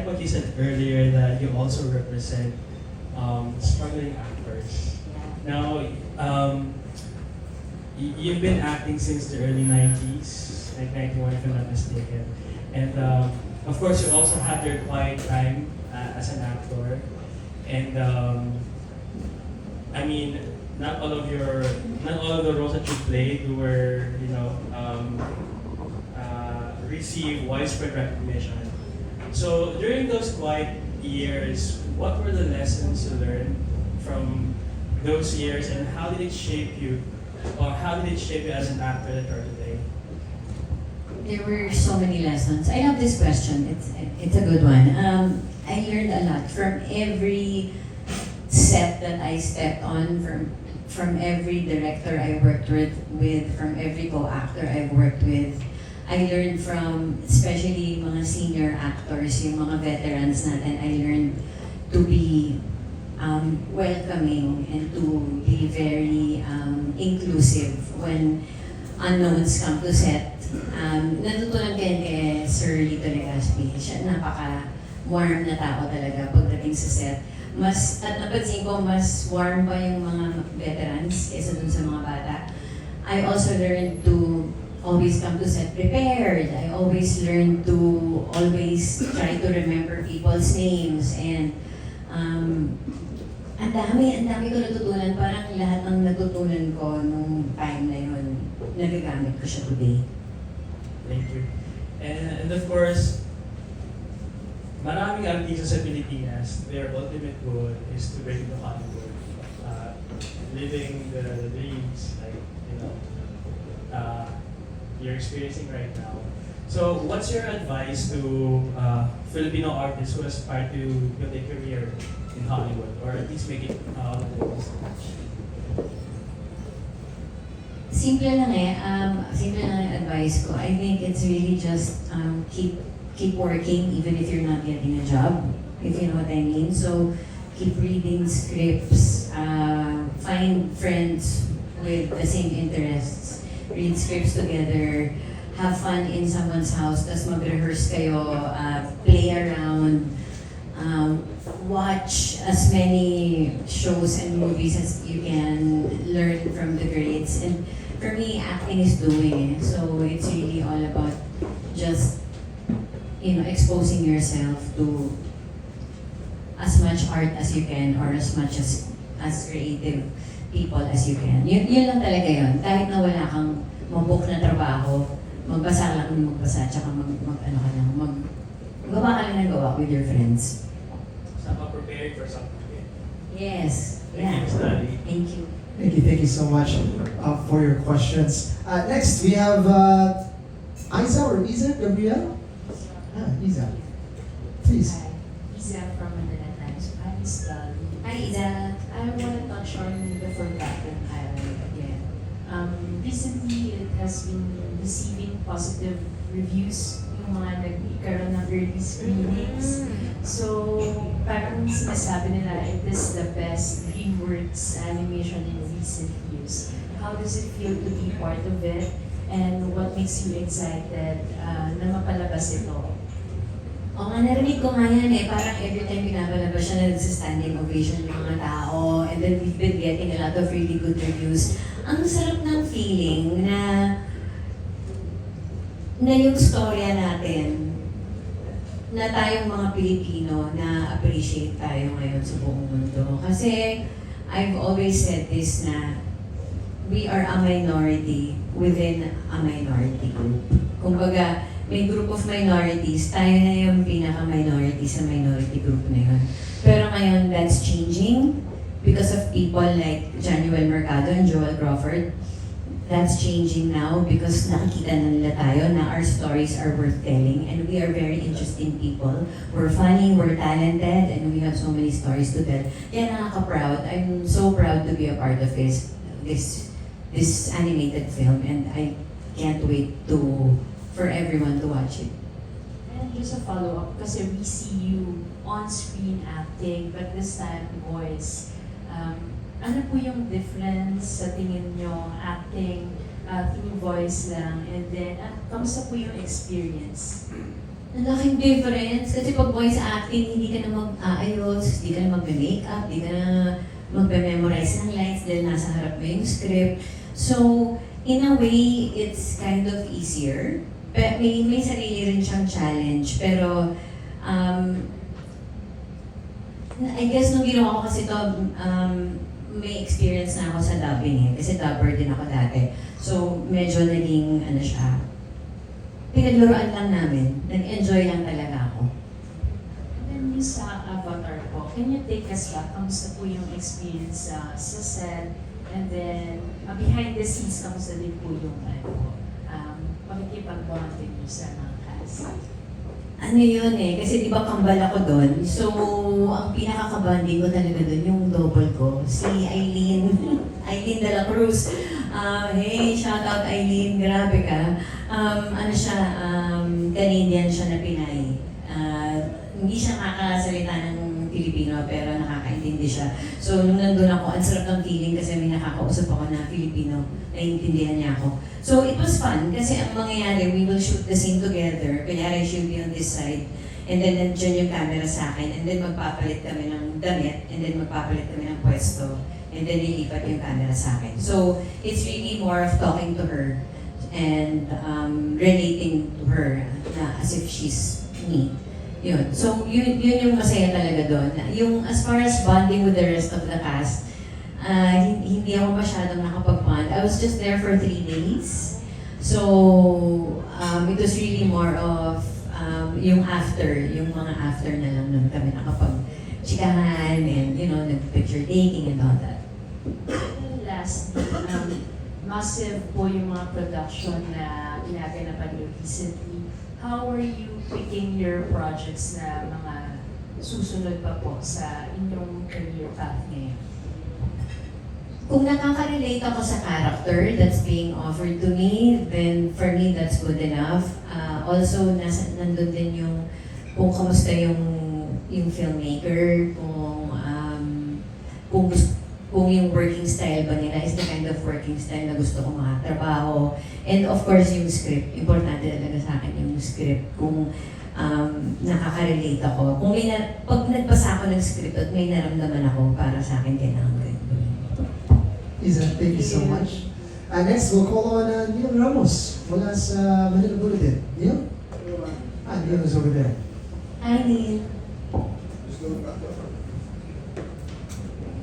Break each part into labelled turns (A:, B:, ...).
A: what you said earlier that you also represent struggling actors. Now, you've been acting since the early 90s, like 91 if I'm not mistaken. And of course, you also had your quiet time as an actor. And I mean, not all of the roles that you played were, receive widespread recognition. So during those quiet years, what were the lessons you learned from those years, and how did it shape you, or how did it shape you as an actor that you are today?
B: There were so many lessons. I love this question. It's a good one. I learned a lot from every set that I stepped on, from every director I worked with, from every co-actor I worked with. I learned from, especially mga senior actors, yung mga veterans natin, I learned to be welcoming and to be very inclusive when unknowns come to set. Natutunan ko yan kay Sir Lito Legazpi. Siya napaka-warm na tao talaga pagdating sa set. At napansin ko, mas warm pa yung mga veterans kaysa dun sa mga bata. I also learned to always come to set prepared. I always learn to always try to remember people's names, and ang dami ko natutunan. Parang lahat ng natutunan ko nung time na yun, nagagamit ko siya today.
A: Thank you. And of course, maraming artista sa Pilipinas, their ultimate goal is to break into Hollywood. Living the dreams, like, you're experiencing right now. So, what's your advice to Filipino artists who aspire to build a career in Hollywood, or at least make it out of the
B: Simple lang yung advice ko. I think it's really just keep working even if you're not getting a job, if you know what I mean. So, keep reading scripts, find friends with the same interests, read scripts together, have fun in someone's house, tas mag-rehearse kayo, play around, watch as many shows and movies as you can, learn from the greats. And for me, acting is doing it. So it's really all about just, exposing yourself to as much art as you can, or as much as creative people as you can. Yun lang talaga yun. Kahit na wala kang mabook na trabaho, magbasa lang ng magbasa, tsaka gawa ka lang ng gawa with your friends.
A: Somehow preparing for something.
B: Yes.
A: Thank you, Study.
B: Thank you.
C: Thank you so much for your questions. Next, we have Isa Gabriel? Isa. Please.
D: Hi, Isa from Manila Times. I'm Stal.
B: Hi, Ida.
D: I want to touch on the Forgotten Island again. Recently, it has been receiving positive reviews yung mga nagkaroon ng early screenings. So, parang sinasabi nila, it is the best DreamWorks animation in recent years. How does it feel to be part of it? And what makes you excited na mapalabas ito?
B: O nga, narinig ko nga yan parang every time pinapalabas siya, nagsa-standing ovation yung mga tao, and then we've been getting a lot of really good reviews. Ang sarap ng feeling na yung storya natin, na tayong mga Pilipino, na appreciate tayo ngayon sa buong mundo. Kasi I've always said this na we are a minority within a minority group. Kumbaga, may group of minorities, tayo na yung pinaka-minority sa minority group na yun. Pero ngayon, that's changing because of people like Januel Mercado and Joel Crawford. That's changing now because nakikita na nila tayo na our stories are worth telling, and we are very interesting people. We're funny, we're talented, and we have so many stories to tell. Yan, nakaka-proud. I'm so proud to be a part of this animated film, and I can't wait for everyone to watch it.
D: And just a follow-up, kasi we see you on-screen acting, but this time voice. Ano po yung difference sa tingin nyo acting through voice lang, and then kamusta po yung experience?
B: Ang laking difference. Kasi pag voice acting, hindi ka na mag-aayos, hindi ka na mag-makeup, hindi ka na magbe-memorize ng lines dahil nasa harap mo yung script. So, in a way, it's kind of easier. May sarili rin siyang challenge. Pero, I guess nung ginawa ko kasi to, may experience na ako sa dubbing eh. Kasi dubber din ako dati. So, medyo naging, siya, pinaglaruan lang namin. Nag-enjoy lang talaga ako.
D: And then yung sa Avatar po, can you take us back? Kamusta po yung experience sa set? And then, behind the scenes, kamusta din po yung pakikipag-bonding niyo sa mga cast?
B: Ano yun eh, kasi di ba kambal ako doon. So, ang pinaka-kabanding ko talaga doon, yung double ko, si Eileen, Eileen de la Cruz. Hey, shout out Eileen, grabe ka. Ano siya, Canadian siya na Pinay. Hindi siya nakakasalita ng Pilipino, pero nakakaintindi siya. So, nung nandun ako, ang sarap ng feeling kasi may nakakausap ako na Filipino, naiintindihan niya ako. So, it was fun kasi ang mangyayari, we will shoot the scene together. Kunyari, she'll be on this side, and then nandiyan yung camera sa akin, and then magpapalit kami ng damit, and then magpapalit kami ng pwesto, and then lilipat yung camera sa akin. So, it's really more of talking to her and relating to her as if she's me. Yun. So, yun yung masaya talaga doon. Yung as far as bonding with the rest of the cast, hindi ako masyadong nakapag-bond. I was just there for 3 days. So, it was really more of yung mga after na lang nun kami nakapag-chikahan and, nag-picture taking and all that.
D: Lastly, massive po yung mga production na ginaganapan niyo recently. How are you picking your projects na mga susunod pa po sa inyong career path ngayon?
B: Kung nakaka-relate ako sa character that's being offered to me, then for me, that's good enough. Also, nandun din yung kung kamusta yung filmmaker, kung yung working style ba nila is the kind of working style na gusto ko makatrabaho. And of course, yung script. Importante talaga sa akin yung script. Kung nakaka-relate ako. Pag nagbasa ako ng script at may naramdaman ako, para sa akin, kailangan ko yun.
C: Isa, thank you so much. Next, we'll call on Neil Ramos mula sa Manila Bulletin. Neil? Neil is over there.
B: Hi, Neil.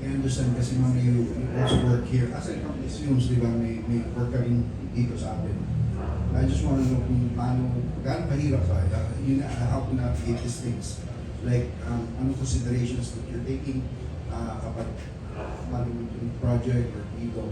E: I understand kasi ma'am, you also work here. As a company films, di ba, may work ka rin dito sa atin. I just want to know kung gaano kahirap ba, how to navigate these things. Like, ano considerations that you're taking kapag yung project or dito.